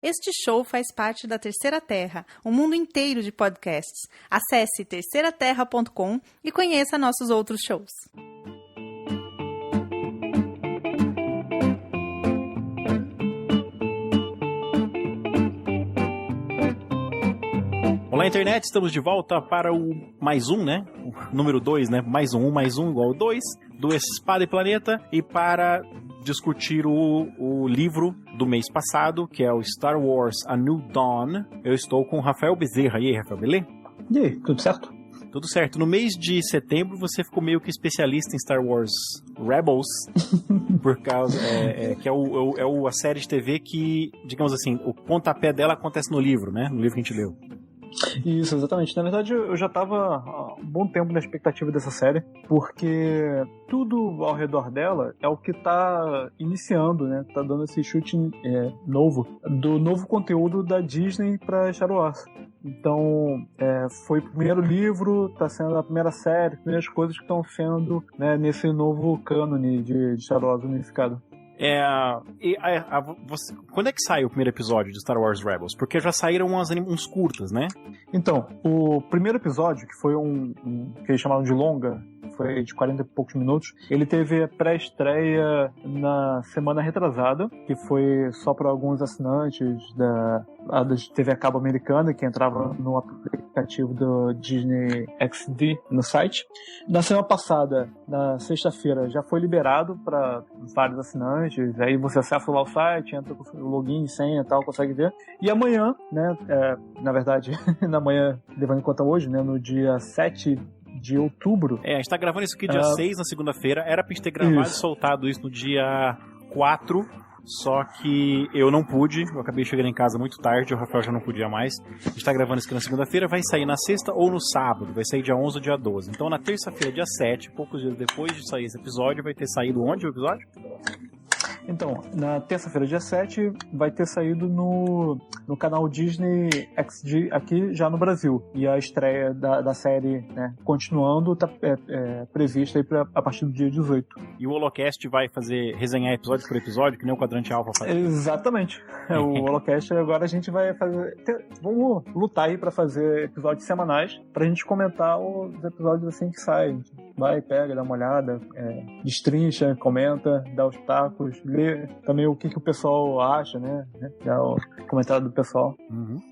Este show faz parte da Terceira Terra, um mundo inteiro de podcasts. Acesse terceiraterra.com e conheça nossos outros shows. Olá, internet, estamos de volta para o mais um, né? O número 2, né? Mais um igual 2, do Espada e Planeta, e para discutir o livro do mês passado, que é o Star Wars A New Dawn. Eu estou com o Rafael Bezerra. E aí, Rafael, beleza? E aí, tudo certo? Tudo certo. No mês de setembro, você ficou meio que especialista em Star Wars Rebels, por causa que é a série de TV que, digamos assim, o pontapé dela acontece no livro, né? No livro que a gente leu. Isso, exatamente. Na verdade, eu já estava há um bom tempo na expectativa dessa série, porque tudo ao redor dela é o que está iniciando, né? Tá dando esse chute novo, do novo conteúdo da Disney para Star Wars. Então, foi o primeiro livro, está sendo a primeira série, as primeiras coisas que estão sendo, né, nesse novo cânone de Star Wars unificado. Quando é que sai o primeiro episódio de Star Wars Rebels? Porque já saíram uns curtas, né? Então, o primeiro episódio, que foi que eles chamaram de longa, foi de 40 e poucos minutos, ele teve a pré-estreia na semana retrasada, que foi só para alguns assinantes da TV a cabo americana, que entrava no aplicativo do Disney XD no site. Na semana passada, na sexta-feira, já foi liberado para vários assinantes, aí você acessa lá o site, entra com o login, senha e tal, consegue ver. E amanhã, né, na verdade, na manhã, levando em conta hoje, né, no dia 7 de outubro. A gente tá gravando isso aqui dia 6, na segunda-feira. Era pra gente ter gravado e soltado isso no dia 4, só que eu não pude. Eu acabei chegando em casa muito tarde, o Rafael já não podia mais. A gente tá gravando isso aqui na segunda-feira, vai sair na sexta ou no sábado. Vai sair dia 11 ou dia 12. Então na terça-feira, dia 7, poucos dias depois de sair esse episódio, vai ter saído onde o episódio? Então, na terça-feira, dia 7, vai ter saído no canal Disney XD aqui já no Brasil. E a estreia da série, né, continuando, está prevista aí a partir do dia 18. E o Holocast vai resenhar episódio por episódio, que nem o Quadrante Alpha faz? Exatamente. O Holocast agora a gente vai fazer... Vamos lutar aí para fazer episódios semanais, pra gente comentar os episódios assim que saem. Vai, pega, dá uma olhada, destrincha, comenta, dá os tacos, lê também o que o pessoal acha, né? Dá o comentário do pessoal.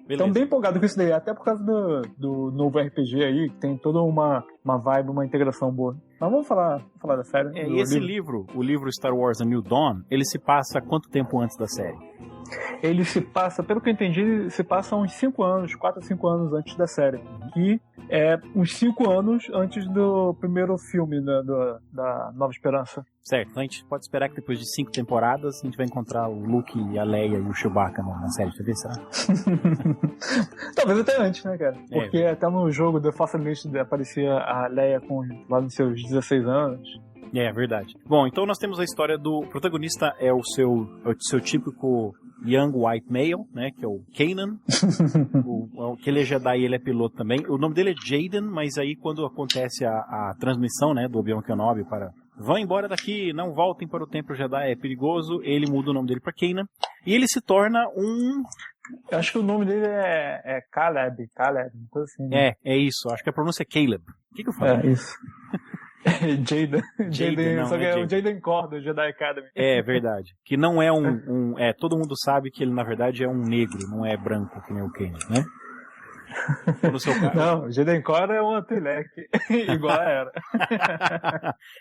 Estão bem empolgados com isso daí, até por causa do novo RPG aí, que tem toda uma vibe, uma integração boa. Mas vamos falar da série. E esse livro, o livro Star Wars A New Dawn, ele se passa quanto tempo antes da série? Ele se passa, pelo que eu entendi, ele se passa uns 5 anos, 4 a 5 anos antes da série. Que é uns 5 anos antes do primeiro filme da Nova Esperança. Certo, então a gente pode esperar que depois de 5 temporadas a gente vai encontrar o Luke e a Leia e o Chewbacca na série de TV, será? Talvez até antes, né, cara? Porque até no jogo The Force Unleashed aparecia a Leia lá nos seus 16 anos. É verdade. Bom, então nós temos a história do protagonista, é o seu típico young white male, né, que é o Kanan. Que ele é Jedi e ele é piloto também. O nome dele é Jaden, mas aí quando acontece a transmissão, né, do Obi-Wan Kenobi para vão embora daqui, não voltem para o Templo Jedi, é perigoso, ele muda o nome dele para Kanan. E ele se torna Eu acho que o nome dele é Caleb, uma coisa assim. Né? É isso, acho que a pronúncia é Caleb. O que eu falei? É isso. Jaden, só que é o Jaden Core do Jedi Academy. É verdade. Que não é todo mundo sabe que ele na verdade é um negro, não é branco, que nem o Kanan, né? No seu caso. Não, Jaden Core é um Twi'lek, igual era.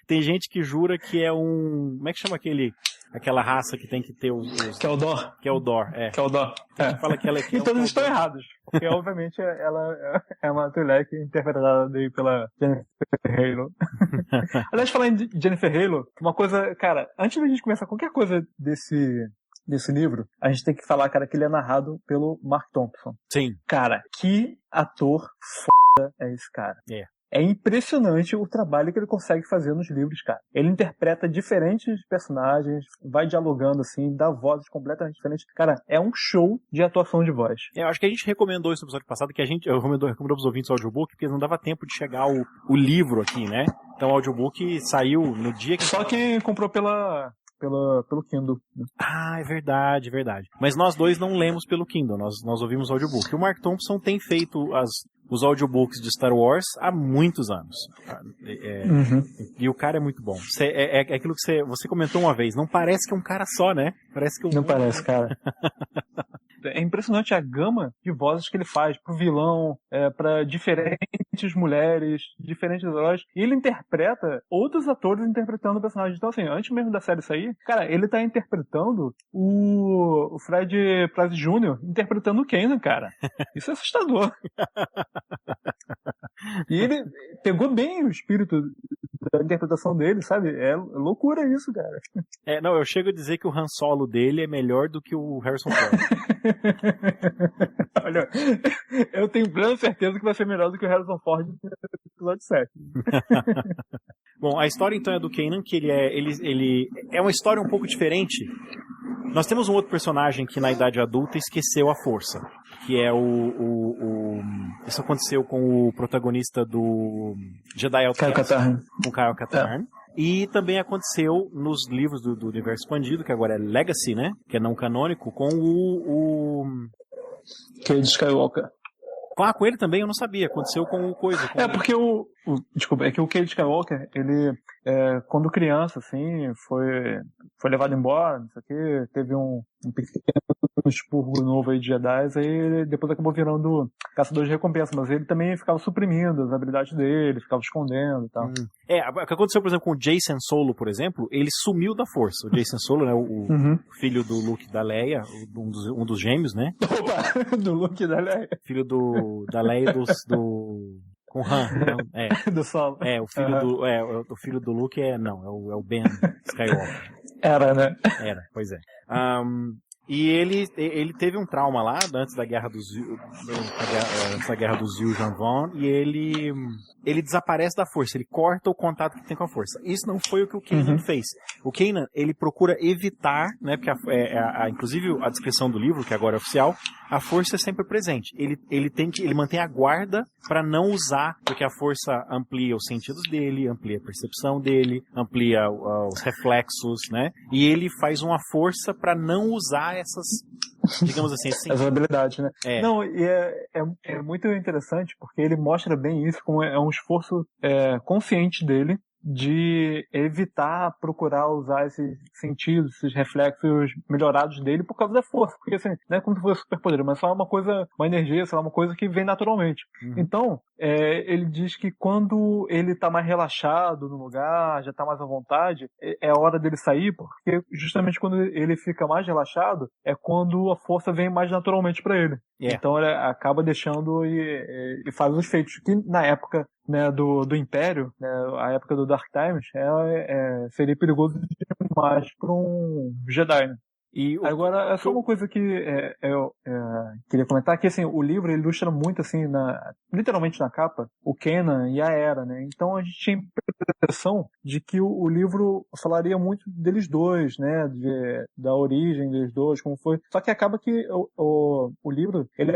Tem gente que jura que é como é que chama aquela raça que tem que ter os... Que é o Dor. Que é o Dor, é. Que é o Dor. Tem gente que fala que ela e todos estão errados. Porque, obviamente, ela é uma Twi'lek interpretada pela Jennifer Halo. Aliás, falando em Jennifer Halo, uma coisa, cara, antes da gente começar qualquer coisa desse livro, a gente tem que falar, cara, que ele é narrado pelo Mark Thompson. Sim. Cara, que ator foda é esse cara. É impressionante o trabalho que ele consegue fazer nos livros, cara. Ele interpreta diferentes personagens, vai dialogando assim, dá vozes completamente diferentes. Cara, é um show de atuação de voz. Eu acho que a gente recomendou isso no episódio passado, que eu recomendou pros ouvintes o audiobook, porque não dava tempo de chegar o livro aqui, né? Então o audiobook saiu no dia que... Só quem comprou pela pelo Kindle. Ah, é verdade, verdade. Mas nós dois não lemos pelo Kindle, nós ouvimos audiobook. O Mark Thompson tem feito os audiobooks de Star Wars há muitos anos. E o cara é muito bom. É aquilo que você comentou uma vez, não parece que é um cara só, né? Parece que Não parece, cara. É impressionante a gama de vozes que ele faz pro vilão, pra diferentes mulheres, diferentes heróis. E ele interpreta outros atores interpretando o personagem. Então, assim, antes mesmo da série sair, cara, ele tá interpretando o Fred Price Jr. interpretando o Kanan, cara. Isso é assustador. E ele pegou bem o espírito da interpretação dele, sabe? É loucura isso, cara. Não, eu chego a dizer que o Han Solo dele é melhor do que o Harrison Ford. Olha, eu tenho plena certeza que vai ser melhor do que o Harrison Ford no episódio 7. Bom, a história então é do Kanan, que ele é uma história um pouco diferente. Nós temos um outro personagem que na idade adulta esqueceu a força, que é isso aconteceu com o protagonista do Jedi Outcast, com Kyle Katarn. E também aconteceu nos livros do universo expandido, que agora é Legacy, né? Que é não canônico, com o Cade Skywalker. Com ele também eu não sabia. Aconteceu com o Coisa. Porque desculpa, é que o Cade Skywalker, ele, quando criança, assim, foi levado embora, não sei o quê, teve um pequeno expurgo novo aí de Jedi, aí ele depois acabou virando caçador de recompensa, mas ele também ficava suprimindo as habilidades dele, ficava escondendo e tal. O que aconteceu, por exemplo, com o Jacen Solo, por exemplo, ele sumiu da força. O Jacen Solo, né, o filho do Luke e da Leia, um dos gêmeos, né? Opa, do Luke e da Leia. Filho da Leia com Han, não, do Solo. O filho do Luke é o Ben Skywalker. Era, né? Era, pois é. E ele teve um trauma lá, antes da guerra dos Yuuzhan Vong, e ele desaparece da força, ele corta o contato que tem com a força. Isso não foi o que o Kanan fez. O Kanan, ele procura evitar, né, porque inclusive a descrição do livro, que agora é oficial, a força é sempre presente. Ele mantém a guarda para não usar, porque a força amplia os sentidos dele, amplia a percepção dele, amplia os reflexos, né? E ele faz uma força para não usar essas, digamos assim, as habilidades, né? Não, e é muito interessante porque ele mostra bem isso, como é um esforço consciente dele de evitar procurar usar esses sentidos, esses reflexos melhorados dele por causa da força, porque assim, não é como se fosse superpoder, mas só uma energia, sei lá, uma coisa que vem naturalmente. Então, ele diz que quando ele tá mais relaxado no lugar, já tá mais à vontade, é a hora dele sair, porque justamente quando ele fica mais relaxado, é quando a força vem mais naturalmente para ele. Então ele acaba deixando e faz os feitos que na época, né, do Império, né, a época do Dark Times, seria perigoso demais para um Jedi, né? Agora, é só uma coisa que eu queria comentar, que assim, o livro ilustra muito, assim, literalmente na capa, o Kanan e a Hera, né? Então a gente tinha a impressão de que o livro falaria muito deles dois, né? Da origem deles dois, como foi. Só que acaba que o livro, ele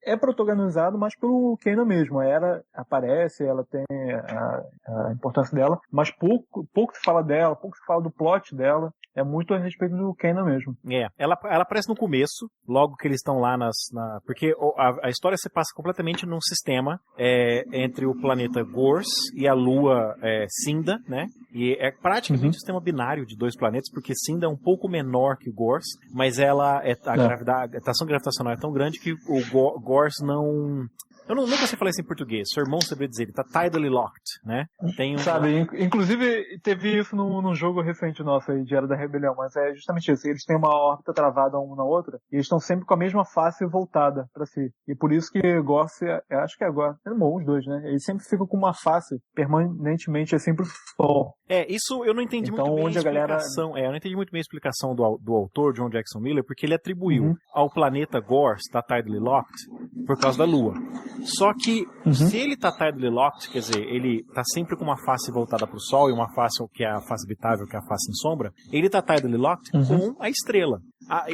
é protagonizado mais pelo Kanan mesmo. A Hera aparece, ela tem a importância dela, mas pouco se fala dela, pouco se fala do plot dela. É muito a respeito do Kanan mesmo. Ela aparece no começo, logo que eles estão lá porque a história se passa completamente num sistema entre o planeta Gors e a lua Sinda, né? E é praticamente um sistema binário de dois planetas, porque Sinda é um pouco menor que o Gors, mas a atração gravitacional é tão grande que o Gors não... Eu nunca sei falar isso em português. Seu irmão sabia dizer, ele tá tidally locked, né? Sabe, inclusive teve isso num jogo recente nosso aí, de Era da Rebelião, mas é justamente isso. Eles têm uma órbita travada uma na outra, e eles estão sempre com a mesma face voltada pra si. E por isso que Gorse, acho que é agora, os dois, né? Eles sempre ficam com uma face permanentemente assim pro sol. Isso eu não entendi muito bem a explicação. Eu não entendi muito bem a explicação do autor, John Jackson Miller, porque ele atribuiu ao planeta Gorse, tá tidally locked, por causa da Lua. Só que, se ele tá tidally locked, quer dizer, ele tá sempre com uma face voltada pro Sol e uma face que é a face habitável, que é a face em sombra, ele tá tidally locked com a estrela.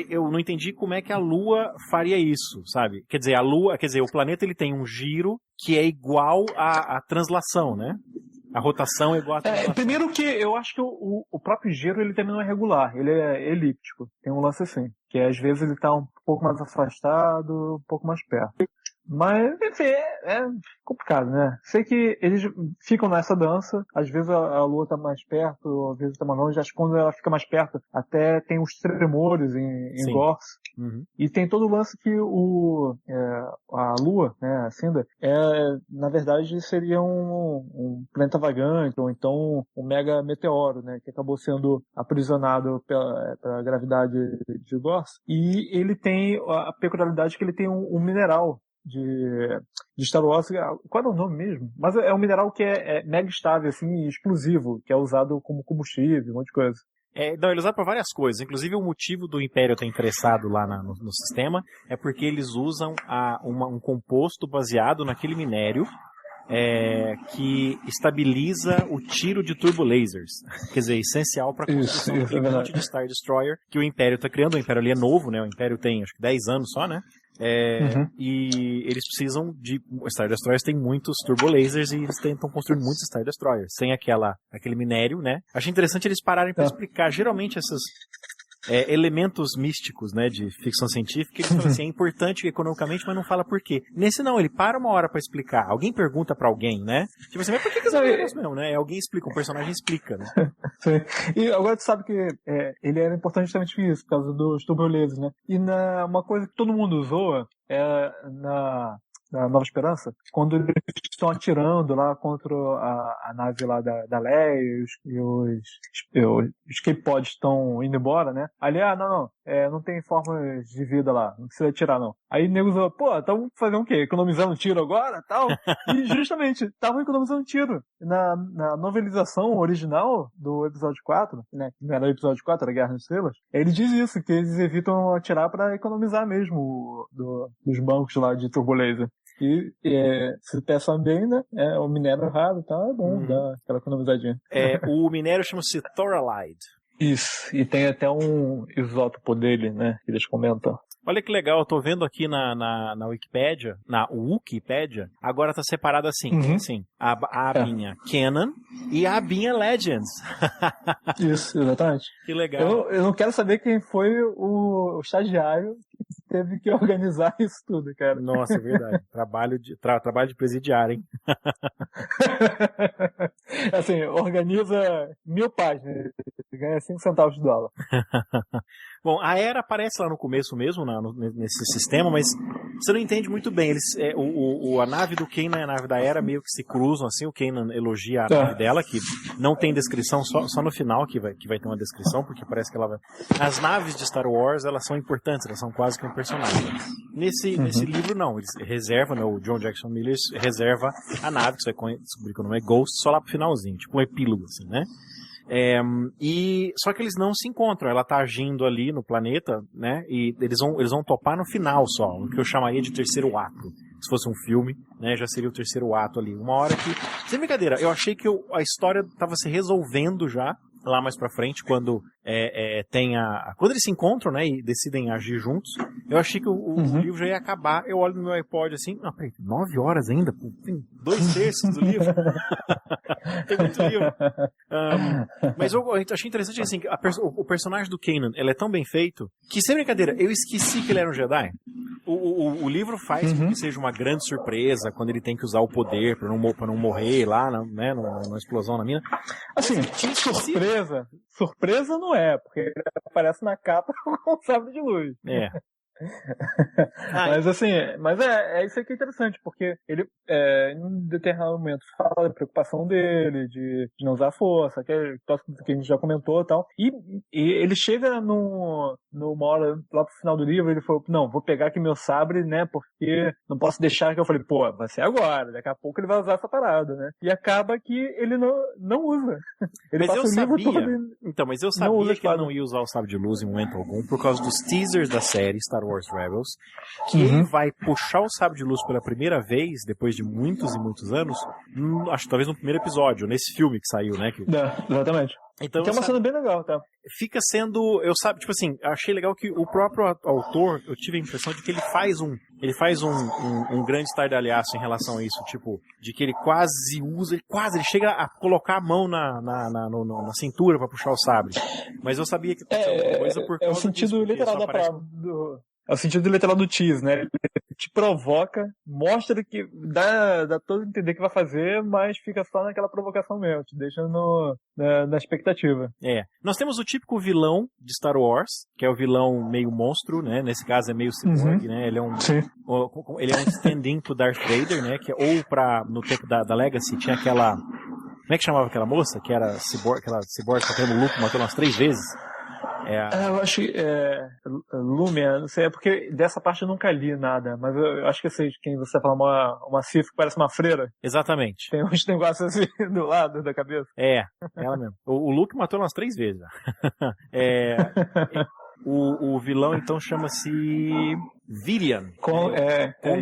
Eu não entendi como é que a Lua faria isso, sabe? Quer dizer, o planeta ele tem um giro que é igual à translação, né? A rotação é igual a primeiro que eu acho que o próprio giro ele também não é regular, ele é elíptico. Tem um lance assim, que às vezes ele tá um pouco mais afastado, um pouco mais perto. Mas, enfim, é complicado, né? Sei que eles ficam nessa dança, às vezes a Lua tá mais perto, às vezes tá mais longe, acho que quando ela fica mais perto, até tem uns tremores em Gorse. Uhum. E tem todo o lance que a Lua, né, a Cinder, na verdade seria um planeta vagante, ou então um mega meteoro, né, que acabou sendo aprisionado pela gravidade de Gorse. E ele tem a peculiaridade que ele tem um mineral de Star Wars, qual é o nome mesmo? Mas é um mineral que é mega estável, assim, explosivo, que é usado como combustível, um monte de coisa. Não, ele é usado para várias coisas. Inclusive, o motivo do Império estar interessado lá no sistema é porque eles usam um composto baseado naquele minério que estabiliza o tiro de turbolasers. Quer dizer, essencial para a construção daquele monte de Star Destroyer que o Império está criando. O Império ali é novo, né? O Império tem, acho que 10 anos só, né? E eles precisam de... Star Destroyers tem muitos turbolasers e eles estão construindo muitos Star Destroyers. Sem aquele minério, né? Achei interessante eles pararem para explicar. Geralmente esses elementos místicos, né, de ficção científica, eles falam assim, é importante economicamente, mas não fala por quê. Nesse não, ele para uma hora para explicar. Alguém pergunta para alguém, né? Tipo assim, mas por que eles mesmo, né? Alguém explica, um personagem explica, né? Sim. E agora tu sabe que ele era importante justamente por isso, por causa dos turbolasers, né? E uma coisa que todo mundo usou na Nova Esperança, quando eles estão atirando lá contra a nave lá da Leia e os K-Pods estão indo embora, né? Ali, não tem formas de vida lá, não precisa atirar não. Aí o nego falou, estão fazendo o quê? Economizando tiro agora? Tal? E justamente, estavam economizando tiro. Na novelização original do episódio 4, né? Não era o episódio 4, era Guerra nas Estrelas, ele diz isso, que eles evitam atirar para economizar mesmo dos bancos lá de turbolaser. E se peça bem, né? O minério raro e tal, é bom dar aquela economizadinha. O minério chama-se Thoralide. Isso, e tem até um isótopo dele, né? Que eles comentam. Olha que legal, eu tô vendo aqui na Wikipédia, na Wikipédia, agora tá separado assim, assim, a abinha Canon e a abinha Legends. Isso, exatamente. Que legal. Eu não quero saber quem foi o estagiário que teve que organizar isso tudo, cara. Nossa, é verdade. Trabalho de presidiário, hein? Assim, organiza 1000 páginas, ganha 5 centavos de dólar. Bom, a Era aparece lá no começo mesmo, nesse sistema, mas você não entende muito bem. A nave do Kanan e a nave da Era meio que se cruzam, assim, o Kanan elogia a nave dela, que não tem descrição, só no final que vai ter uma descrição, porque parece que ela vai... As naves de Star Wars, elas são importantes, elas são quase que um personagem. Nesse livro, não, eles reservam, né, o John Jackson Miller reserva a nave, que você vai descobrir que o nome é Ghost, só lá pro finalzinho, tipo um epílogo, assim, né? Só que eles não se encontram, ela tá agindo ali no planeta, né, e eles vão topar no final só, o que eu chamaria de terceiro ato. Se fosse um filme, né, já seria o terceiro ato ali. Uma hora que, sem brincadeira, eu achei que a história tava se resolvendo já, lá mais pra frente, quando quando eles se encontram, né, e decidem agir juntos, eu achei que o livro já ia acabar. Eu olho no meu iPod assim, peraí, 9 horas ainda? Tem 2/3 do livro. Tem muito livro. Mas eu achei interessante assim, que o personagem do Kanan, ele é tão bem feito, que sem brincadeira, eu esqueci que ele era um Jedi. O livro faz com que seja uma grande surpresa quando ele tem que usar o poder pra não morrer lá, né, numa explosão na mina. Assim, surpresa não é, porque ele aparece na capa com um sabre de luz. Mas assim, isso aqui é interessante, porque ele em um determinado momento fala da preocupação dele, de não usar força, que a gente já comentou e tal, e ele chega numa hora lá pro final do livro, ele falou, não, vou pegar aqui meu sabre, né, porque não posso deixar, que eu falei, vai ser agora, daqui a pouco ele vai usar essa parada, né, e acaba que ele não usa. Ele mas passa o livro todo então, mas eu sabia que ele não ia usar o sabre de luz em momento algum, por causa dos teasers da série Star Wars Rebels, que ele vai puxar o sabre de luz pela primeira vez, depois de muitos e muitos anos, acho que talvez no primeiro episódio, nesse filme que saiu, né? Exatamente. Então, que é uma cena bem legal, tá? Fica sendo, tipo assim, achei legal que o próprio autor, eu tive a impressão de que ele faz um grande estardalhaço em relação a isso, tipo, de que ele ele chega a colocar a mão na cintura pra puxar o sabre. Mas eu sabia que alguma coisa por causa o sentido disso, literal da aparece... palavra. É o sentido literal do tease, né? Ele te provoca, mostra que dá todo a entender que vai fazer, mas fica só naquela provocação mesmo, te deixa na expectativa. Nós temos o típico vilão de Star Wars, que é o vilão meio monstro, né? Nesse caso é meio cyborg, né? Ele é um stand-in pro Darth Vader, né? No tempo da Legacy tinha aquela... Como é que chamava aquela moça? Que era aquela cyborg que o Luke matou umas 3 vezes. Eu acho que Lumia, não sei, é porque dessa parte eu nunca li nada, mas eu acho que eu sei de quem você fala, uma Sith que parece uma freira. Exatamente. Tem uns negócios assim do lado da cabeça. Ela mesmo. O Luke matou umas 3 vezes. O vilão então chama-se Vidian.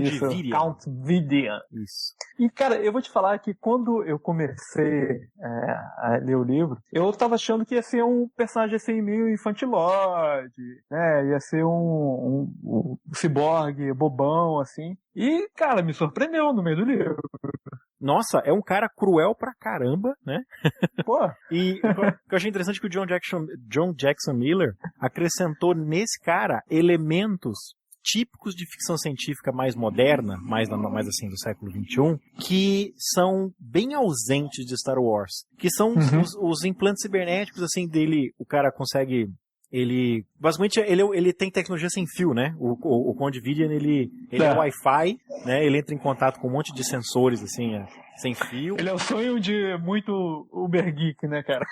Isso, Vidian. Count Vidian. Isso. E, cara, eu vou te falar que quando eu comecei a ler o livro, eu tava achando que ia ser um personagem assim meio infantilóide, né? Ia ser um ciborgue bobão, assim. E, cara, me surpreendeu no meio do livro. Nossa, é um cara cruel pra caramba, né? Pô. E o que eu achei interessante é que o John Jackson Miller acrescentou nesse cara elementos típicos de ficção científica mais moderna, mais assim do século XXI, que são bem ausentes de Star Wars, que são os implantes cibernéticos assim dele. O cara consegue basicamente ele tem tecnologia sem fio, né? O Conde Vidian ele é Wi-Fi, né? Ele entra em contato com um monte de sensores assim, sem fio. Ele é o sonho de muito Uber Geek, né, cara?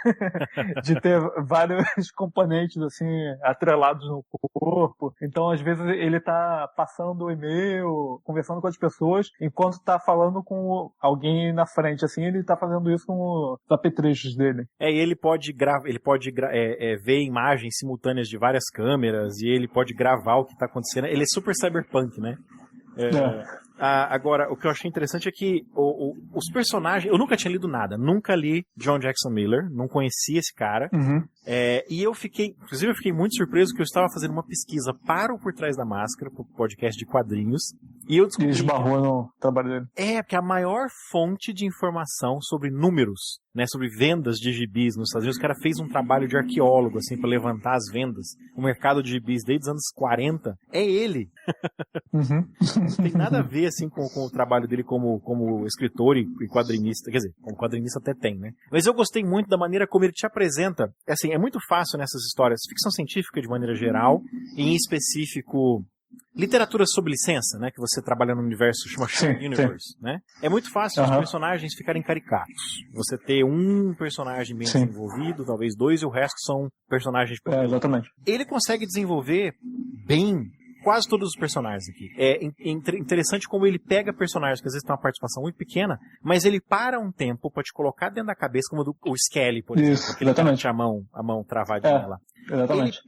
De ter vários componentes assim atrelados no corpo. Então, às vezes ele tá passando o e-mail, conversando com as pessoas, enquanto tá falando com alguém na frente, assim, ele tá fazendo isso com os apetrechos dele. E ele pode ver imagens simultâneas de várias câmeras e ele pode gravar o que tá acontecendo. Ele é super cyberpunk, né? Agora, o que eu achei interessante é que os personagens... Eu nunca tinha lido nada. Nunca li John Jackson Miller. Não conhecia esse cara. E eu fiquei muito surpreso que eu estava fazendo uma pesquisa para o Por Trás da Máscara, pro podcast de quadrinhos. E eu descobri... E esbarrou no trabalho dele. Porque a maior fonte de informação sobre números, né, sobre vendas de gibis nos Estados Unidos, o cara fez um trabalho de arqueólogo, assim, para levantar as vendas. O mercado de gibis desde os anos 40 é ele. Não tem nada a ver, assim, com o trabalho dele como escritor e quadrinista. Quer dizer, como quadrinista até tem, né? Mas eu gostei muito da maneira como ele te apresenta. Assim, é muito fácil nessas histórias, ficção científica de maneira geral, e em específico... literatura sob licença, né, que você trabalha no universo, chama Shared Universe, né? É muito fácil os personagens ficarem caricatos. Você ter um personagem bem desenvolvido, talvez 2, e o resto são personagens... exatamente. Ele consegue desenvolver bem quase todos os personagens aqui. É interessante como ele pega personagens que às vezes têm uma participação muito pequena, mas ele para um tempo pra te colocar dentro da cabeça, como o Skelly, por exemplo, que ele tem a mão travadinha lá. Exatamente.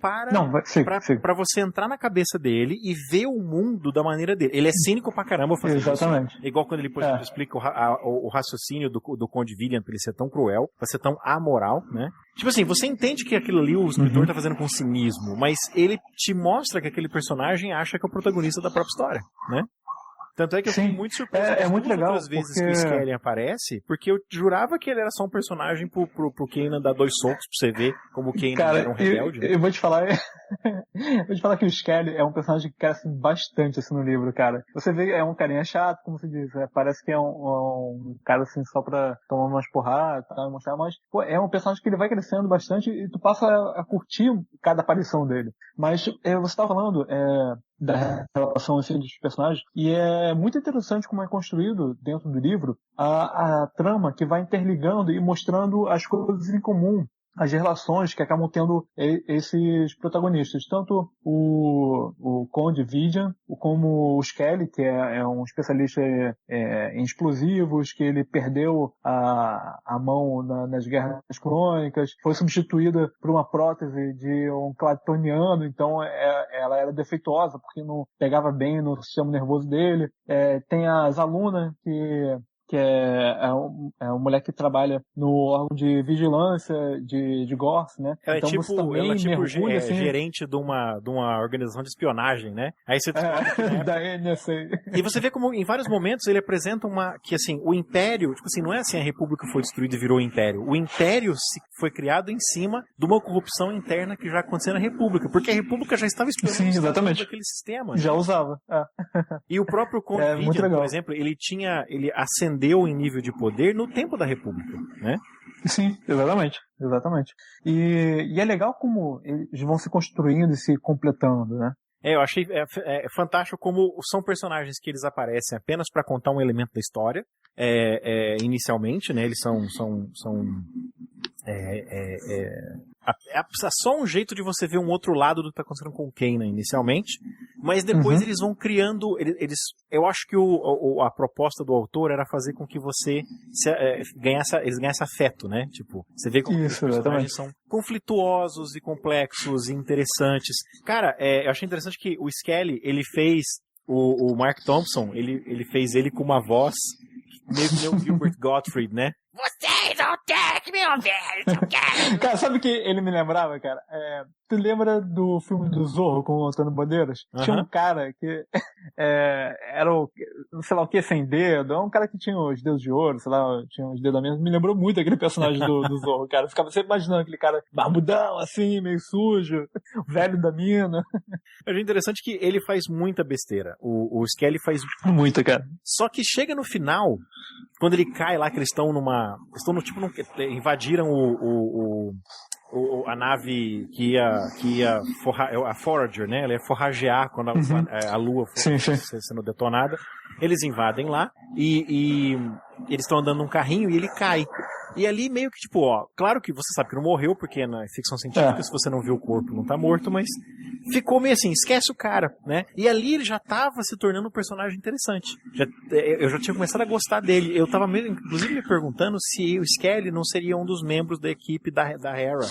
Ele para pra você entrar na cabeça dele e ver o mundo da maneira dele. Ele é cínico pra caramba fazendo isso. Igual quando ele, por exemplo, explica o raciocínio do Conde Vidian pra ele ser tão cruel, pra ser tão amoral, né? Tipo assim, você entende que aquilo ali o escritor tá fazendo com cinismo, mas ele te mostra que aquele personagem acha que é o protagonista da própria história, né? Tanto é que eu fiquei muito surpreso é muito legal, outras vezes que o Skelly aparece, porque eu jurava que ele era só um personagem pro Kanan dar 2 socos pra você ver como o Kanan era um rebelde. Eu vou te falar que o Skelly é um personagem que cresce bastante assim no livro, cara. Você vê, é um carinha chato, como se diz, parece que é um cara assim só pra tomar umas porradas, tá, mostrar, mas pô, é um personagem que ele vai crescendo bastante e tu passa a curtir cada aparição dele. Mas você tava falando da relação assim, dos personagens, e é muito interessante como é construído dentro do livro a trama que vai interligando e mostrando as coisas em comum, as relações que acabam tendo esses protagonistas, tanto o Conde Vidian, como o Skelly, que é um especialista em explosivos, que ele perdeu a mão nas guerras clônicas, foi substituída por uma prótese de um clatoniano, então ela era defeituosa, porque não pegava bem no sistema nervoso dele. Tem a Zaluna, que que é uma mulher que trabalha no órgão de vigilância de Gorse, né? Ela então é tipo, você também mergulha, assim, gerente de uma organização de espionagem, né? Aí você descobre da NSA. E você vê como em vários momentos ele apresenta que assim, o Império, tipo assim, não é assim a República foi destruída e virou o Império. O Império foi criado em cima de uma corrupção interna que já acontecia na República, porque a República já estava espionando aquele sistema. Já usava. E o próprio Conde Vidian, por exemplo, ele ascendeu em nível de poder no tempo da República, né? Sim, exatamente. E é legal como eles vão se construindo e se completando, né? Eu achei fantástico como são personagens que eles aparecem apenas para contar um elemento da história, inicialmente, né? Eles são só um jeito de você ver um outro lado do que está acontecendo com o Kanan inicialmente, mas depois eles vão criando, eu acho que a proposta do autor era fazer com que você eles ganhassem afeto, né? Tipo, você vê como os personagens são conflituosos e complexos e interessantes. Cara, eu achei interessante que o Skelly, ele fez o Mark Thompson, ele fez ele com uma voz meio que o Gilbert Gottfried, né? Vocês vão ter que me ouvir! Cara, sabe o que ele me lembrava, cara? Tu lembra do filme do Zorro com o Antônio Bandeiras? Tinha um cara que era sei lá o que, sem dedo, um cara que tinha os dedos de ouro, sei lá, tinha os dedos da mesa. Me lembrou muito aquele personagem do Zorro, cara. Eu ficava sempre imaginando aquele cara barbudão, assim, meio sujo, velho da mina. Eu achei interessante que ele faz muita besteira. O Skelly faz muita, cara. Só que chega no final, quando ele cai lá, que eles estão invadiram a nave que ia a Forager, né? Ela ia forragear quando a Lua foi sendo detonada. Eles invadem lá e eles estão andando num carrinho e ele cai. E ali meio que tipo, claro que você sabe que não morreu, porque na ficção científica, se você não viu o corpo, não tá morto, mas ficou meio assim, esquece o cara, né? E ali ele já tava se tornando um personagem interessante. Eu já tinha começado a gostar dele. Eu tava mesmo, inclusive, me perguntando se o Skelly não seria um dos membros da equipe da Hera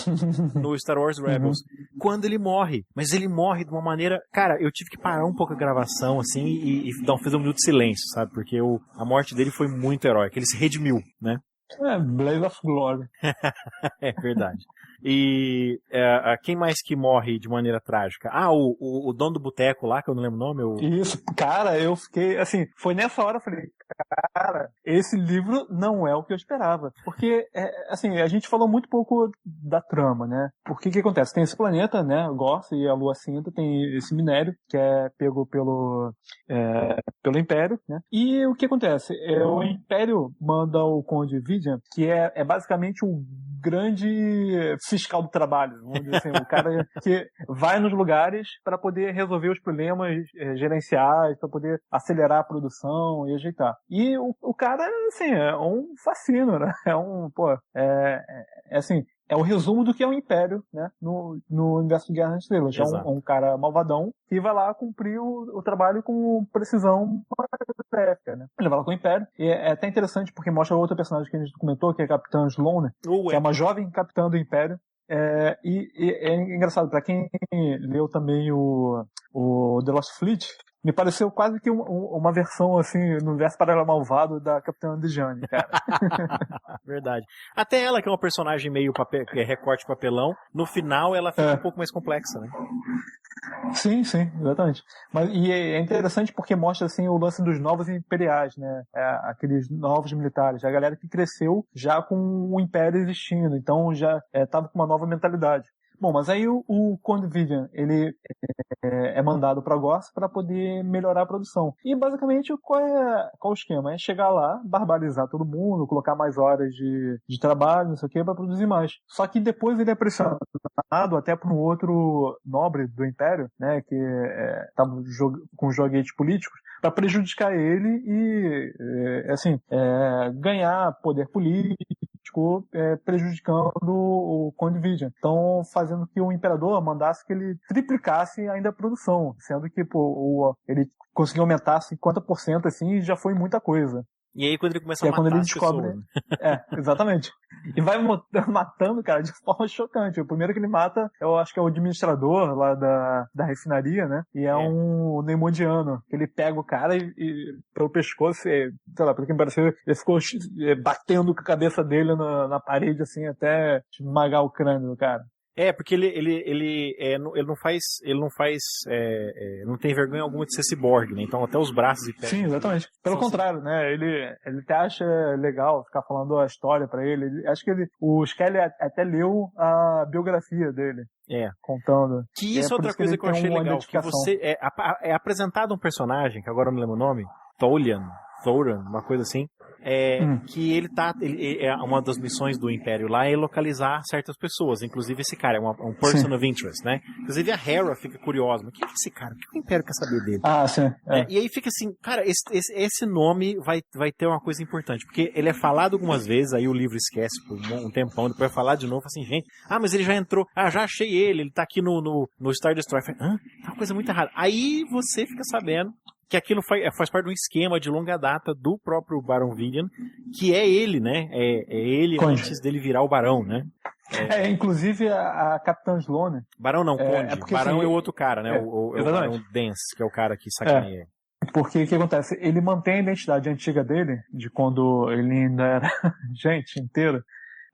no Star Wars Rebels. Quando ele morre. Mas ele morre de uma maneira... Cara, eu tive que parar um pouco a gravação, assim, e fazer um minuto de silêncio, sabe? Porque a morte dele foi muito heróica. Ele se redimiu, né? Blaze of Glory. É verdade. E quem mais que morre de maneira trágica? O dono do boteco lá, que eu não lembro o nome. Isso, cara, eu fiquei, assim, foi nessa hora eu falei, cara, esse livro não é o que eu esperava. Porque, assim, a gente falou muito pouco da trama, né? Porque o que acontece? Tem esse planeta, né, Gorse e a Lua Cinta, tem esse minério que é pego pelo Império, né? E o que acontece? O Império manda o Conde Vidian, que é basicamente um grande fiscal do trabalho, vamos dizer assim, o cara que vai nos lugares para poder resolver os problemas gerenciais, para poder acelerar a produção e ajeitar. E o cara, assim, é um fascínio, né? Assim, é o resumo do que é o Império, né? No universo de Guerra nas Estrelas. É um cara malvadão que vai lá cumprir o trabalho com precisão épica, né? Ele vai lá com o Império. E é até interessante porque mostra outra personagem que a gente comentou, que é a Capitã Sloane, que é uma jovem capitã do Império. E é engraçado, para quem leu também o The Lost Fleet, me pareceu quase que uma versão, assim, no universo paralelo malvado da Capitã Dejane, cara. Verdade. Até ela, que é uma personagem meio recorte papelão, no final ela fica um pouco mais complexa, né? Sim, exatamente. E é interessante porque mostra, assim, o lance dos novos imperiais, né? Aqueles novos militares, a galera que cresceu já com o Império existindo, então já estava com uma nova mentalidade. Bom, mas aí o Conde Vidian, ele é mandado para Gorse para poder melhorar a produção. E basicamente qual o esquema? É chegar lá, barbarizar todo mundo, colocar mais horas de trabalho, não sei o que, para produzir mais. Só que depois ele é pressionado até por um outro nobre do Império, né, que estava com joguetes políticos, para prejudicar ele e ganhar poder político, prejudicando o Conde Vidian. Então, fazendo que o imperador mandasse que ele triplicasse ainda a produção, sendo que ele conseguiu aumentar 50% assim, e já foi muita coisa. E aí quando ele começa E a é quando matar ele as descobre. pessoas. Exatamente. E vai matando, cara, de forma chocante. O primeiro que ele mata, eu acho que é o administrador lá da refinaria, né? E é um neimodiano. Ele pega o cara e pelo pescoço, sei lá, pelo que me pareceu, ele ficou batendo com a cabeça dele na parede, assim, até esmagar o crânio do cara. Porque ele não tem vergonha alguma de ser ciborgue, né? Então até os braços e pés. Sim, exatamente. Pelo contrário, né? Ele até acha legal ficar falando a história pra ele. Acho que o Skelly até leu a biografia dele. Contando. Que isso é outra coisa que eu achei legal. Que você é apresentado um personagem, que agora eu não lembro o nome, Thoran, uma coisa assim. Que uma das missões do Império lá é localizar certas pessoas, inclusive esse cara, é um person of interest, né? Inclusive a Hera fica curiosa, mas quem é esse cara? O que o Império quer saber dele? Sim. E aí fica assim, cara, esse nome vai ter uma coisa importante, porque ele é falado algumas vezes, aí o livro esquece por um tempão, depois vai falar de novo, assim, gente, mas ele já entrou, já achei ele tá aqui no Star Destroyer. Tá uma coisa muito errada. Aí você fica sabendo que aquilo faz parte de um esquema de longa data do próprio Barão Vidian, que é ele, né? É ele Conde. Antes dele virar o Barão, né? Inclusive a Capitã Sloane. Barão não, Conde. Porque, Barão assim, é o outro cara, né? O Barão Dance, que é o cara que sacaneia. Porque o que acontece? Ele mantém a identidade antiga dele, de quando ele ainda era gente inteira,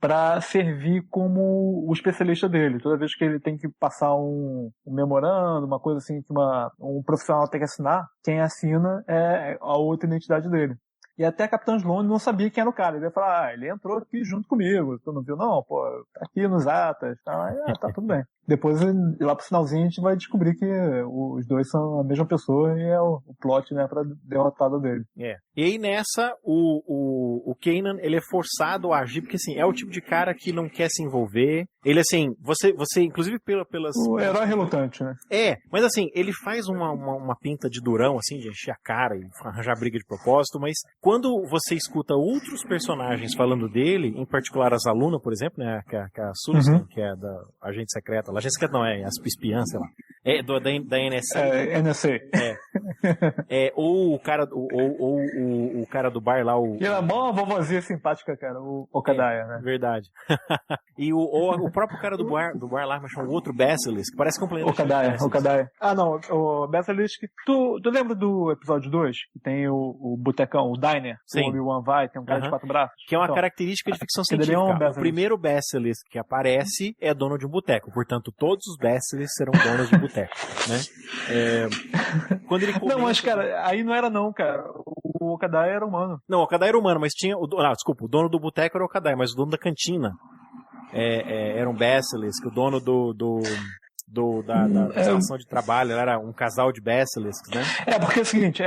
para servir como o especialista dele. Toda vez que ele tem que passar um memorando, uma coisa assim, que um profissional tem que assinar, quem assina é a outra identidade dele. E até a Capitã Sloane não sabia quem era o cara. Ele ia falar, ele entrou aqui junto comigo. Tu não viu? Não, pô, tá aqui nos atas. Tá tudo bem. Depois, lá pro finalzinho, a gente vai descobrir que os dois são a mesma pessoa e é o plot, né, pra derrotada dele. E aí nessa, o Kanan, ele é forçado a agir, porque assim, é o tipo de cara que não quer se envolver. Ele assim, você inclusive pelas... O herói relutante, né? Mas assim, ele faz uma pinta de durão, assim, de encher a cara e arranjar briga de propósito, mas quando você escuta outros personagens falando dele, em particular as alunas, por exemplo, né, que é a Susan, que é da agente secreta, agente secreta não, é espiã, sei lá, da NSA. NSA. Ou o cara, o cara do bar lá, E ela é mó vovozinha simpática, cara, o Okadaya, né? Verdade. E o próprio cara do bar lá, mas chama o outro Basilisk, que parece completamente Okadaya. Não, o Basilisk, tu lembra do episódio 2? Que tem o botecão, o diner, Sim. o Obi-Wan vai, tem um cara de 4 braços. Que é uma característica de ficção científica. O primeiro Basilisk que aparece é dono de um boteco, portanto todos os Basilisks serão donos de boteco, né? Quando ele comenta... Não, mas cara, aí não era não, cara. O Okadaya era humano. Não, o Okadaya era humano, mas tinha... desculpa, o dono do boteco era o Okadaya, mas o dono da cantina era um Basilisk, o dono da estação de trabalho era um casal de Basilisks, né? Porque é o seguinte,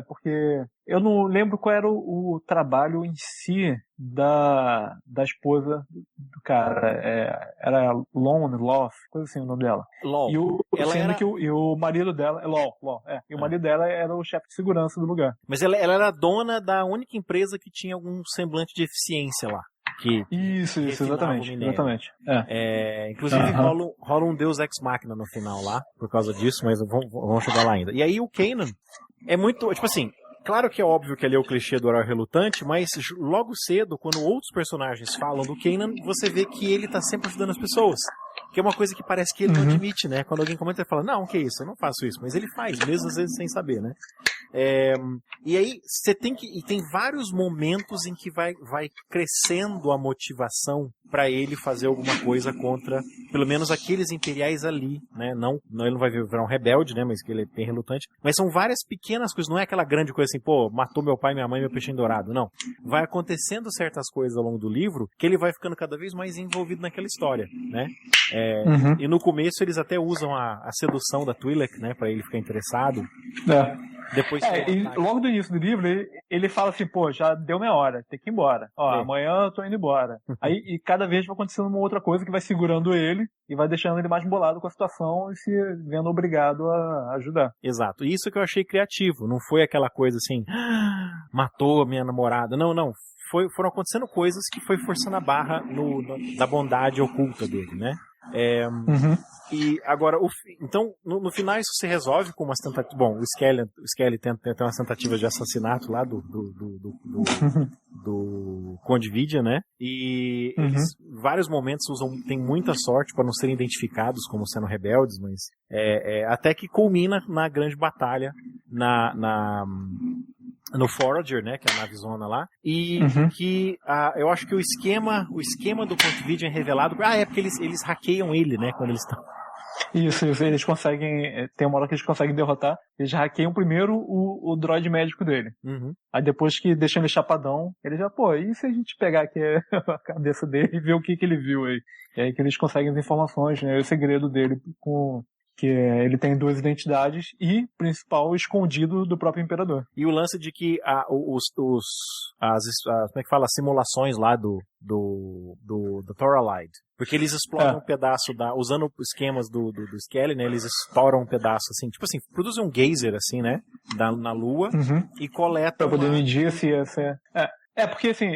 porque eu não lembro qual era o trabalho em si da esposa do cara. Era Love, coisa assim o nome dela. Law. E o marido dela, Law. E o marido dela era o chefe de segurança do lugar. Mas ela era dona da única empresa que tinha algum semblante de eficiência lá. Isso, exatamente. Inclusive rola um Deus Ex Machina no final lá, por causa disso, mas vamos chegar lá ainda. E aí o Kanan é muito, tipo assim, claro que é óbvio que ali é o clichê do herói relutante, mas logo cedo, quando outros personagens falam do Kanan, você vê que ele tá sempre ajudando as pessoas. Que é uma coisa que parece que ele não admite, né? Quando alguém comenta, ele fala, não, que isso, eu não faço isso. Mas ele faz, mesmo às vezes sem saber, né? E aí, você tem vários momentos em que vai crescendo a motivação para ele fazer alguma coisa contra, pelo menos aqueles imperiais ali, né? Não, ele não vai virar um rebelde, né? Mas que ele é bem relutante. Mas são várias pequenas coisas, não é aquela grande coisa assim, matou meu pai, minha mãe, meu peixinho dourado. Não. Vai acontecendo certas coisas ao longo do livro que ele vai ficando cada vez mais envolvido naquela história, né? E no começo eles até usam a sedução da Twi'lek, né? Pra ele ficar interessado. Depois e logo do início do livro, ele fala assim, já deu minha hora, tem que ir embora. Amanhã eu tô indo embora. E cada vez vai acontecendo uma outra coisa que vai segurando ele e vai deixando ele mais bolado com a situação e se vendo obrigado a ajudar. Exato. E isso que eu achei criativo. Não foi aquela coisa assim, matou a minha namorada. Não. Foram acontecendo coisas que foi forçando a barra da bondade oculta dele, né? E agora, então, no final isso se resolve com umas tentativas. Bom, o Skelly tem umas tentativas de assassinato lá do Conde Vidia, né? E eles, vários momentos, tem muita sorte para não serem identificados como sendo rebeldes, mas até que culmina na grande batalha no Forager, né, que é a navezona lá, e que eu acho que o esquema do Conde Vidia é revelado, porque eles hackeiam ele, né, quando eles estão... Isso, eles conseguem, tem uma hora que eles conseguem derrotar, eles hackeiam primeiro o droid médico dele. Aí depois que deixam ele chapadão, ele já, e se a gente pegar aqui a cabeça dele e ver o que ele viu aí? E aí que eles conseguem as informações, né, o segredo dele que ele tem duas identidades e, principal, escondido do próprio imperador. E o lance de que como é que fala, as simulações lá do Toralide, porque eles exploram um pedaço usando esquemas do Skelly, né, eles estouram um pedaço assim, tipo assim, produzem um geyser assim, né, na Lua e coletam... Pra poder medir se essa porque assim,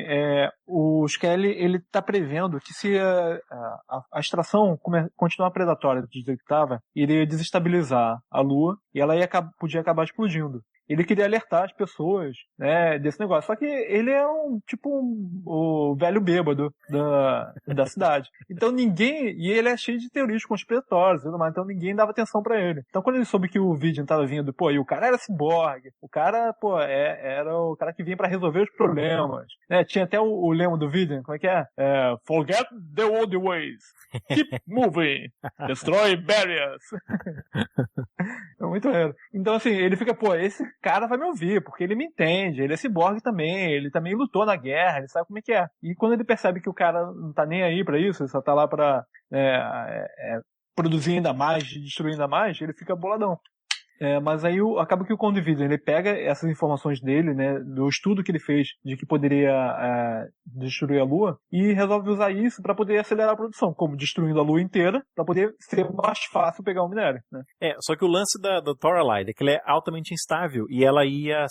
o Skelly, ele tá prevendo que se a extração continuar predatória do jeito que estava, iria desestabilizar a Lua e ela podia acabar explodindo. Ele queria alertar as pessoas, né, desse negócio. Só que ele é o velho bêbado da cidade. Então e ele é cheio de teorias conspiratórias e tudo mais, então ninguém dava atenção pra ele. Então quando ele soube que o Vidian tava vindo, e o cara era ciborgue, o cara, era o cara que vinha pra resolver os problemas. Né? Tinha até o lema do Vidian, como é que é? Forget the old ways. Keep moving. Destroy barriers. É muito raro. Então assim, ele fica, esse cara vai me ouvir, porque ele me entende, ele é ciborgue também, ele também lutou na guerra, ele sabe como é que é. E quando ele percebe que o cara não tá nem aí pra isso, ele só tá lá pra produzir ainda mais, destruir ainda mais, ele fica boladão. Mas aí acaba que o Conde Vidia, ele pega essas informações dele, né, do estudo que ele fez de que poderia destruir a Lua, e resolve usar isso para poder acelerar a produção, como destruindo a Lua inteira, para poder ser mais fácil pegar o minério, né? Só que o lance da Toralide é que ela é altamente instável e ela ia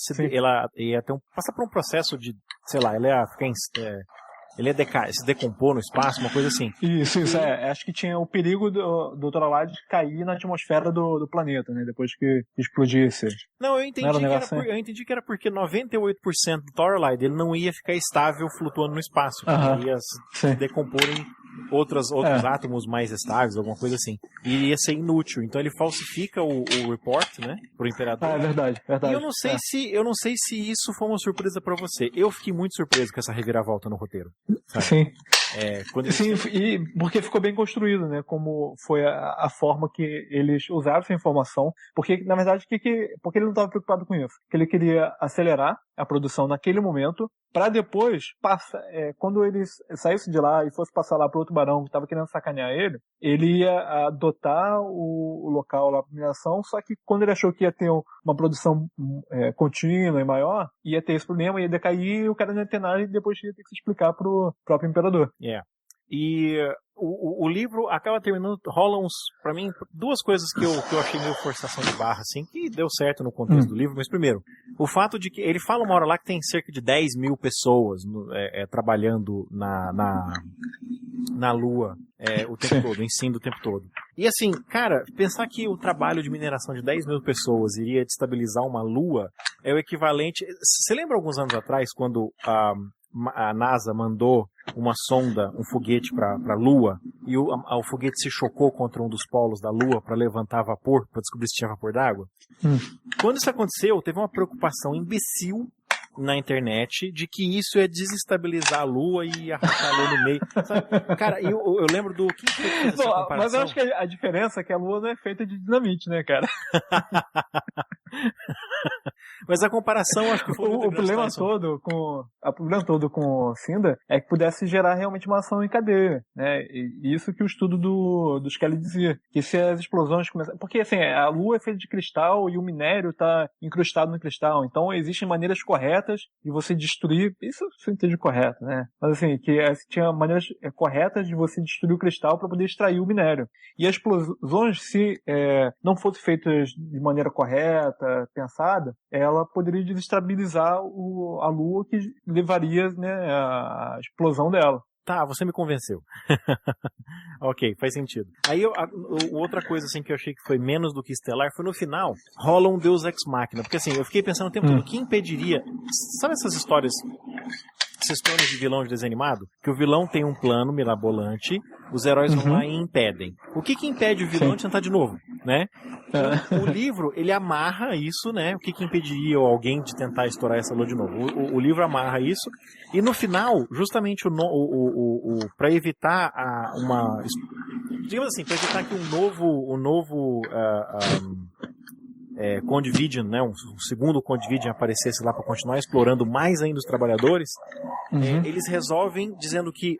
passar por um processo de, sei lá, ela ia ficar se decompor no espaço, uma coisa assim. Isso, acho que tinha o perigo do Toralide cair na atmosfera do planeta, né, depois que explodisse. Não, eu entendi que era porque 98% do Toralide ele não ia ficar estável flutuando no espaço, ele ia se decompor em outros átomos mais estáveis, alguma coisa assim. E ia ser inútil. Então ele falsifica o report, né, pro imperador. É verdade. E eu não sei se isso foi uma surpresa pra você. Eu fiquei muito surpreso com essa reviravolta no roteiro. Sabe? Sim. E porque ficou bem construído, né? Como foi a forma que eles usaram essa informação. Porque, na verdade, porque ele não estava preocupado com isso. Que ele queria acelerar a produção naquele momento, para depois, quando ele saísse de lá e fosse passar lá para outro barão que estava querendo sacanear ele ia adotar o local lá para mineração, só que quando ele achou que ia ter uma produção contínua e maior, ia ter esse problema, ia decair, e o cara não ia ter nada e depois ia ter que se explicar pro próprio imperador. E o livro acaba terminando, rola pra mim, duas coisas que eu achei meio forçação de barra, assim, que deu certo no contexto do livro, mas primeiro, o fato de que ele fala uma hora lá que tem cerca de 10 mil pessoas trabalhando na Lua o tempo todo, em cima o tempo todo. E assim, cara, pensar que o trabalho de mineração de 10 mil pessoas iria destabilizar uma Lua é o equivalente... Você lembra alguns anos atrás, quando a NASA mandou uma sonda, um foguete para a Lua, e o foguete se chocou contra um dos polos da Lua para levantar vapor, para descobrir se tinha vapor d'água? Quando isso aconteceu, teve uma preocupação imbecil na internet de que isso ia desestabilizar a Lua e arrastar a Lua no meio. Sabe? Cara, eu lembro do... Quem fez essa comparação? Mas eu acho que a diferença é que a Lua não é feita de dinamite, né, cara? Mas a comparação, acho que foi o problema todo com Cinder é que pudesse gerar realmente uma ação em cadeia, né? E isso que o estudo do Skelly dizia, que se as explosões começarem... Porque, assim, a Lua é feita de cristal e o minério está incrustado no cristal, então existem maneiras corretas de você destruir... Isso você entende correto, né? Mas, assim, que tinha maneiras corretas de você destruir o cristal para poder extrair o minério. E as explosões, se não fossem feitas de maneira correta, pensada, ela poderia desestabilizar a Lua, que levaria, né, a explosão dela. Tá, você me convenceu. Ok, faz sentido. Aí, outra coisa assim que eu achei que foi menos do que estelar foi no final, rola um Deus Ex Machina. Porque assim, eu fiquei pensando o tempo todo, o que impediria... Sabe essas histórias de vilão de desenho animado? Que o vilão tem um plano mirabolante, os heróis vão lá e impedem. O que impede o vilão de tentar de novo, né? O livro, ele amarra isso, né? O que impediria alguém de tentar estourar essa lua de novo? O livro amarra isso, e no final, justamente para evitar digamos assim, para evitar que um novo Conde Vidian, né, um segundo Conde Vidian aparecesse lá para continuar explorando mais ainda os trabalhadores, eles resolvem dizendo que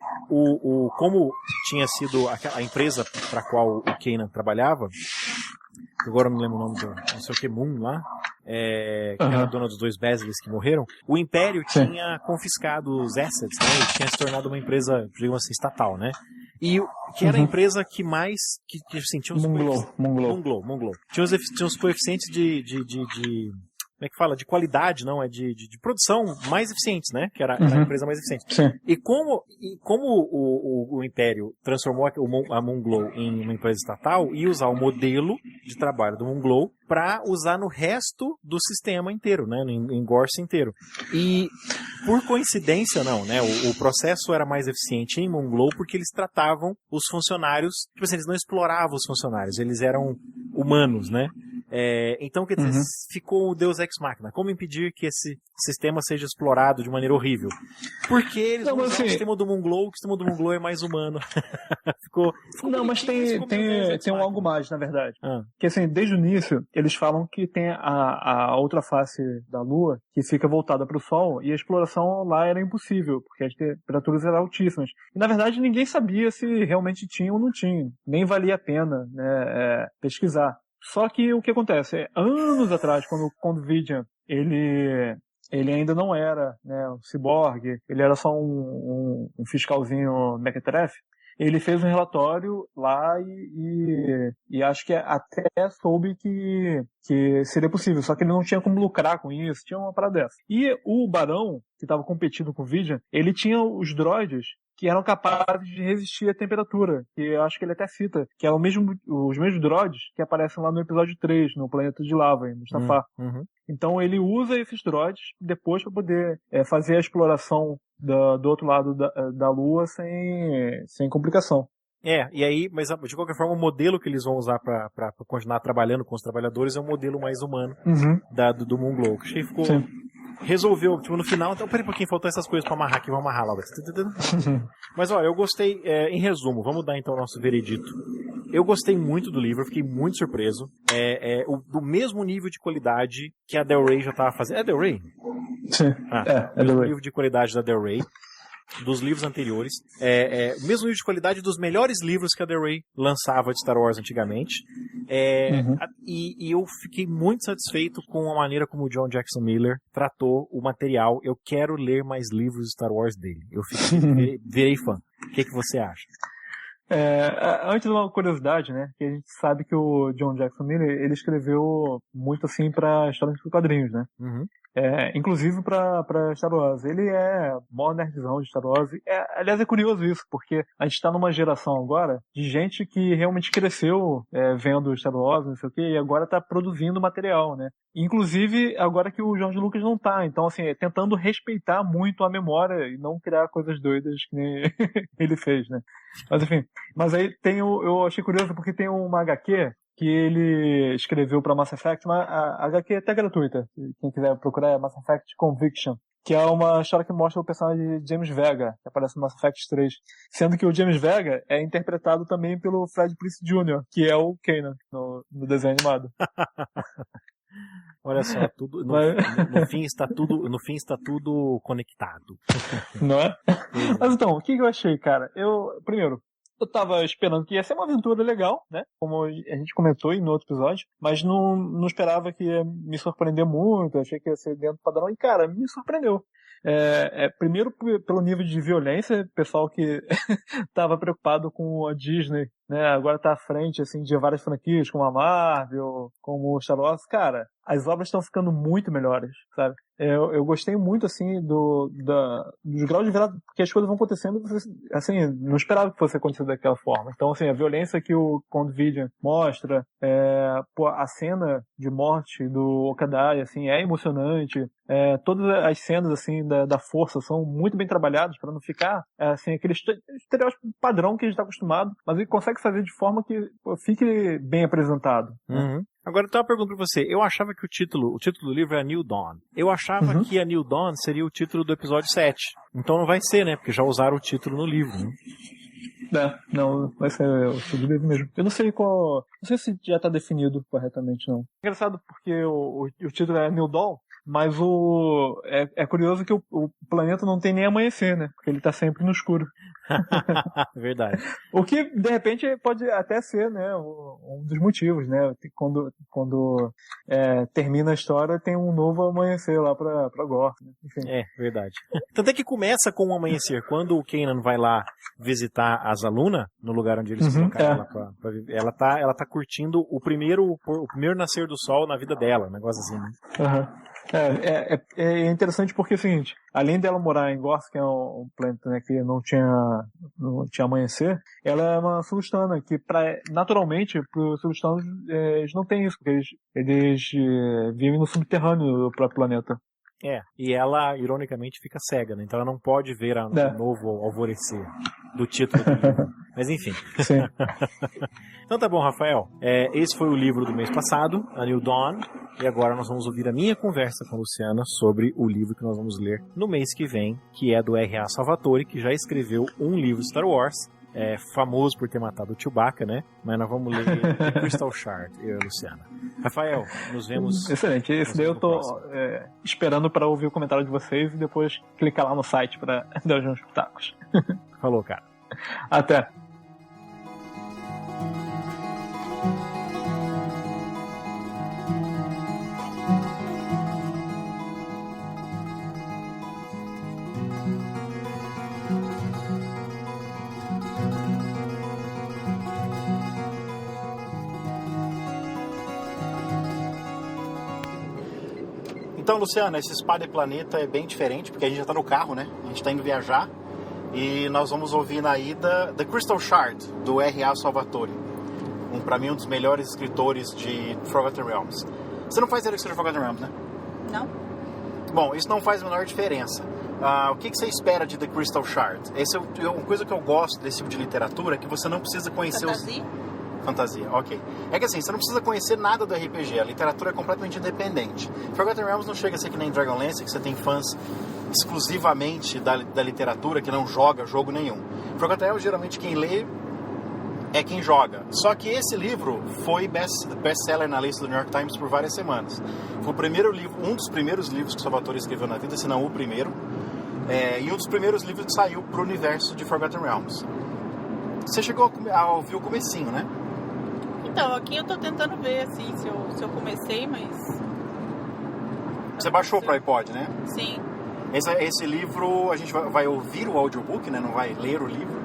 como tinha sido a empresa para a qual o Kanan trabalhava, agora eu não lembro o nome do não sei o que, Moon lá, que era dona dos 2 Basilis que morreram, o Império tinha confiscado os assets, né, e tinha se tornado uma empresa, digamos assim, estatal, né? E que era a empresa que mais que assim, tinha os Moonglow. Tinha os coeficientes de como é que fala? De qualidade, não, de produção mais eficientes, né? Que era a empresa mais eficiente. Sim. E como o Império transformou a Moonglow em uma empresa estatal, ia usar o modelo de trabalho do Moonglow para usar no resto do sistema inteiro, né? Em Gorse inteiro. E por coincidência, não, né? O processo era mais eficiente em Moonglow porque eles tratavam os funcionários, tipo assim, eles não exploravam os funcionários, eles eram humanos, né? Então, quer dizer, ficou o Deus Ex Machina. Como impedir que esse sistema seja explorado de maneira horrível? Porque eles vão usar o sistema do Moonglow, que o sistema do Moonglow é mais humano. ficou não, mas tem um algo mais, na verdade. Que assim, desde o início, eles falam que tem a outra face da Lua que fica voltada para o Sol, e a exploração lá era impossível, porque as temperaturas eram altíssimas. E, na verdade, ninguém sabia se realmente tinha ou não tinha. Nem valia a pena, né, pesquisar. Só que o que acontece? Anos atrás, quando o Conde Vidian, ele ainda não era, né, um ciborgue, ele era só um fiscalzinho mequetrefe, ele fez um relatório lá e acho que até soube que seria possível, só que ele não tinha como lucrar com isso, tinha uma parada dessa. E o Barão, que estava competindo com o Vidian, ele tinha os droids que eram capazes de resistir à temperatura, que eu acho que ele até cita, que eram os mesmos droids que aparecem lá no episódio 3, no Planeta de Lava, em Mustafar. Então ele usa esses droids depois para poder fazer a exploração do outro lado da Lua sem complicação. E aí, mas de qualquer forma, o modelo que eles vão usar para continuar trabalhando com os trabalhadores é um modelo mais humano do Moonglow. Que achei que ficou... Sim. Resolveu, tipo, no final, então, peraí um pouquinho, faltou essas coisas pra amarrar aqui, vamos amarrar lá. Mas olha, eu gostei, em resumo, vamos dar então o nosso veredito. Eu gostei muito do livro, fiquei muito surpreso. Do mesmo nível de qualidade que a Del Rey já tava fazendo. É Del Rey? Sim, é Del Rey. O nível de qualidade da Del Rey, dos livros anteriores. O mesmo nível de qualidade dos melhores livros que a Del Rey lançava de Star Wars antigamente. E eu fiquei muito satisfeito com a maneira como o John Jackson Miller tratou o material. Eu quero ler mais livros de Star Wars dele. Eu virei fã. O que você acha? Antes, uma curiosidade, né? Que a gente sabe que o John Jackson Miller, ele escreveu muito assim para histórias de quadrinhos, né? Inclusive para Star Wars. Ele é mó nerdzão de Star Wars. Aliás, é curioso isso, porque a gente está numa geração agora de gente que realmente cresceu vendo Star Wars, não sei o quê, e agora está produzindo material, né? Inclusive, agora que o George Lucas não tá. Então, assim, tentando respeitar muito a memória e não criar coisas doidas que nem ele fez, né? Mas, enfim. Mas aí eu achei curioso porque tem uma HQ que ele escreveu para Mass Effect, mas a HQ é até gratuita. Quem quiser procurar é Mass Effect Conviction, que é uma história que mostra o personagem de James Vega, que aparece no Mass Effect 3. Sendo que o James Vega é interpretado também pelo Fred Prinze Jr., que é o Kanan no desenho animado. Olha só, tudo no fim está tudo conectado. Não é? Mas então, o que eu achei, cara? Primeiro, eu tava esperando que ia ser uma aventura legal, né? Como a gente comentou no outro episódio, mas não esperava que ia me surpreender muito, achei que ia ser dentro do padrão, e cara, me surpreendeu. Primeiro pelo nível de violência, pessoal que tava preocupado com a Disney, né? Agora tá à frente, assim, de várias franquias, como a Marvel, como o Star Wars. Cara, as obras estão ficando muito melhores, sabe? Eu gostei muito, assim, dos graus de virada, porque as coisas vão acontecendo, assim, não esperava que fosse acontecer daquela forma. Então, assim, a violência que o Count Vidian mostra, a cena de morte do Okadai, assim, é emocionante. Todas as cenas, assim, da força são muito bem trabalhadas para não ficar, assim, aquele estereótipo padrão que a gente está acostumado, mas ele consegue fazer de forma que fique bem apresentado. Uhum. Agora, eu tenho uma pergunta pra você. Eu achava que o título do livro é A New Dawn. Eu achava que A New Dawn seria o título do episódio 7. Então não vai ser, né? Porque já usaram o título no livro, né? Não, vai ser o título do livro mesmo. Eu não sei não sei se já tá definido corretamente, não. É engraçado porque o título é New Dawn, mas é curioso que o planeta não tem nem amanhecer, né? Porque ele tá sempre no escuro. Verdade. O que, de repente, pode até ser, né, um dos motivos, né? Quando termina a história, tem um novo amanhecer lá pra Gork, né? Enfim. É, verdade. Tanto é que começa com um amanhecer. Quando o Kanan vai lá visitar a Zaluna, no lugar onde eles colocaram ela pra viver, ela tá curtindo o primeiro nascer do sol na vida dela, um negócio assim, né? Uhum. É interessante porque é o seguinte, além dela morar em Gorsk, que é um planeta, né, que não tinha amanhecer, ela é uma Silustana, que naturalmente para os Silustanos eles não têm isso, porque eles vivem no subterrâneo do próprio planeta. E ela, ironicamente, fica cega, né? Então ela não pode ver o novo alvorecer do título do livro. Mas enfim. Sim. Então tá bom, Rafael. Esse foi o livro do mês passado, A New Dawn, e agora nós vamos ouvir a minha conversa com a Luciana sobre o livro que nós vamos ler no mês que vem, que é do R.A. Salvatore, que já escreveu um livro de Star Wars, famoso por ter matado o Chewbacca, né? Mas nós vamos ler The Crystal Shard, eu e a Luciana. Rafael, nos vemos. Excelente. Esse daí eu tô esperando para ouvir o comentário de vocês e depois clicar lá no site para dar os meus pitacos. Falou, cara. Até. Então, Luciana, esse Spa de Planeta é bem diferente, porque a gente já tá no carro, né? A gente tá indo viajar e nós vamos ouvir na ida The Crystal Shard, do R.A. Salvatore. Pra mim, um dos melhores escritores de Forgotten Realms. Você não faz ideia que seja Forgotten Realms, né? Não. Bom, isso não faz a menor diferença. O que você espera de The Crystal Shard? Essa é uma coisa que eu gosto desse tipo de literatura, que você não precisa conhecer Fantasia, ok. É que assim, você não precisa conhecer nada do RPG, a literatura é completamente independente. Forgotten Realms não chega a ser que nem Dragonlance, que você tem fãs exclusivamente da literatura, que não joga jogo nenhum. Forgotten Realms, geralmente, quem lê é quem joga. Só que esse livro foi best-seller na lista do New York Times por várias semanas. Foi o primeiro livro, um dos primeiros livros que o Salvatore escreveu na vida, se não o primeiro, e um dos primeiros livros que saiu pro universo de Forgotten Realms. Você chegou a ouvir o comecinho, né? Então, aqui eu tô tentando ver, assim, se eu comecei, mas... Você baixou pro iPod, né? Sim. Esse livro, a gente vai ouvir o audiobook, né? Não vai ler o livro.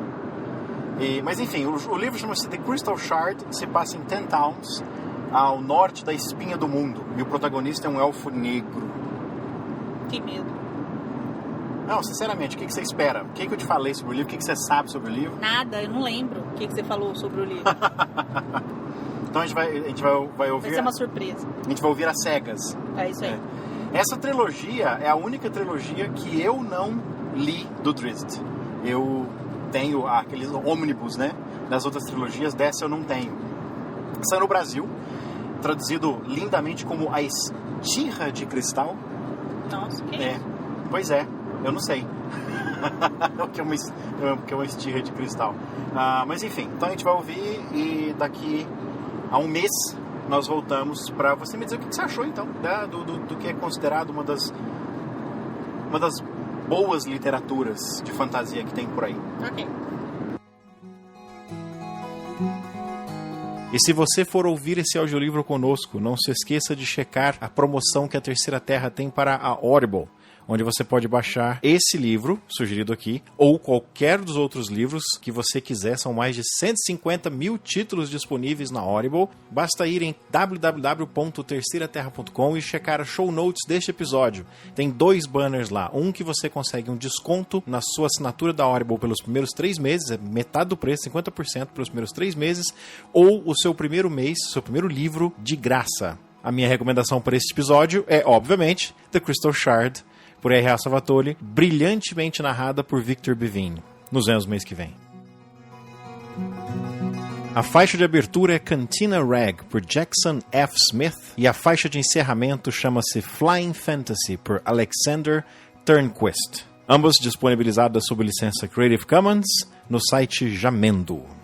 Mas enfim, o livro chama-se The Crystal Shard, se passa em 10 Towns, ao norte da Espinha do Mundo. E o protagonista é um elfo negro. Que medo. Não, sinceramente, o que você espera? O que eu te falei sobre o livro? O que você sabe sobre o livro? Nada, eu não lembro o que você falou sobre o livro. Então a gente vai ouvir... Vai ser uma surpresa. A gente vai ouvir as cegas. É isso aí. Essa trilogia é a única trilogia que eu não li do Drizzt. Eu tenho aqueles ônibus, né? Das outras trilogias, dessa eu não tenho. Saiu no Brasil, traduzido lindamente como A Estirra de Cristal. Nossa, que isso? Pois é, eu não sei. O que é uma estirra de cristal. Mas enfim, então a gente vai ouvir e daqui a um mês nós voltamos para você me dizer o que você achou então, né, do que é considerado uma das boas literaturas de fantasia que tem por aí. Ok. E se você for ouvir esse audiolivro conosco, não se esqueça de checar a promoção que a Terceira Terra tem para a Audible. onde você pode baixar esse livro, sugerido aqui, ou qualquer dos outros livros que você quiser. São mais de 150 mil títulos disponíveis na Audible. Basta ir em www.terceiraterra.com e checar as show notes deste episódio. Tem 2 banners lá. Um que você consegue um desconto na sua assinatura da Audible pelos primeiros 3 meses, é metade do preço, 50% pelos primeiros 3 meses, ou o seu primeiro mês, seu primeiro livro de graça. A minha recomendação para este episódio é, obviamente, The Crystal Shard, por R.A. Salvatore, brilhantemente narrada por Victor Bevin. Nos vemos mês que vem. A faixa de abertura é Cantina Rag, por Jackson F. Smith, e a faixa de encerramento chama-se Flying Fantasy, por Alexander Turnquist. Ambas disponibilizadas sob licença Creative Commons no site Jamendo.